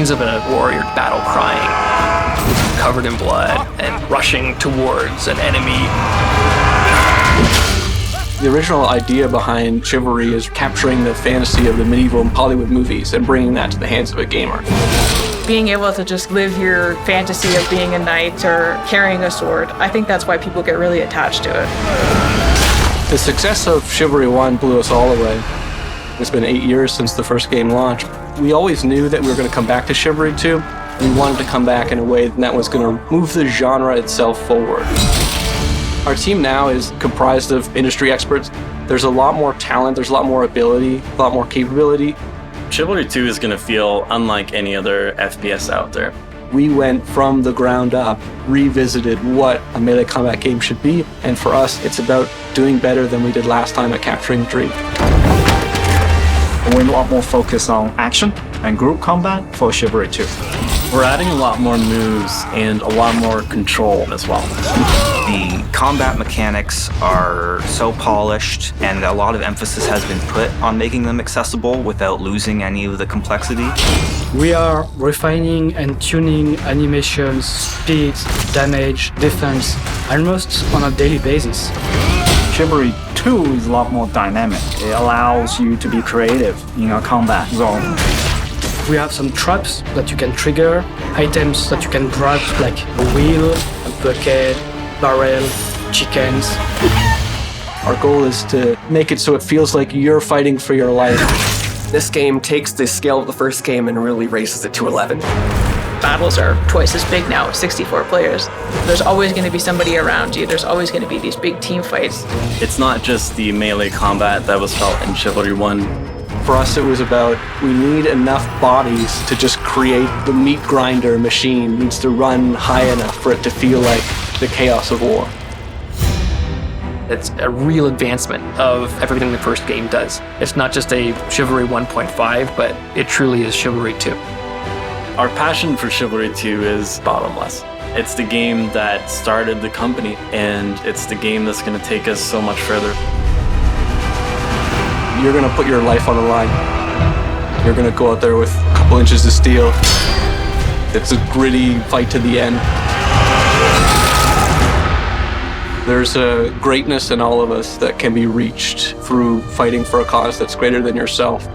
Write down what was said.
scenes of a warrior battle crying, covered in blood, and rushing towards an enemy. The original idea behind Chivalry is capturing the fantasy of the medieval Hollywood movies and bringing that to the hands of a gamer. Being able to just live your fantasy of being a knight or carrying a sword, I think that's why people get really attached to it. The success of Chivalry 1 blew us all away. It's been 8 years since the first game launched. We always knew that we were going to come back to Chivalry 2. We wanted to come back in a way that was going to move the genre itself forward. Our team now is comprised of industry experts. There's a lot more talent, there's a lot more ability, a lot more capability. Chivalry 2 is going to feel unlike any other FPS out there. We went from the ground up, revisited what a melee combat game should be, and for us, it's about doing better than we did last time at capturing the dream. We're a lot more focused on action and group combat for Chivalry 2. We're adding a lot more moves and a lot more control as well. The combat mechanics are so polished, and a lot of emphasis has been put on making them accessible without losing any of the complexity. We are refining and tuning animations, speed, damage, defense, almost on a daily basis. Chivalry 2 is a lot more dynamic. It allows you to be creative in a combat zone. We have some traps that you can trigger, items that you can grab like a wheel, a bucket, barrel, chickens. Our goal is to make it so it feels like you're fighting for your life. This game takes the scale of the first game and really raises it to 11. Battles are twice as big now with 64 players. There's always going to be somebody around you. There's always going to be these big team fights. It's not just the melee combat that was felt in Chivalry 1. For us, it was about, we need enough bodies to just create the meat grinder machine. It needs to run high enough for it to feel like the chaos of war. It's a real advancement of everything the first game does. It's not just a Chivalry 1.5, but it truly is Chivalry 2. Our passion for Chivalry 2 is bottomless. It's the game that started the company, and it's the game that's going to take us so much further. You're going to put your life on the line. You're going to go out there with a couple inches of steel. It's a gritty fight to the end. There's a greatness in all of us that can be reached through fighting for a cause that's greater than yourself.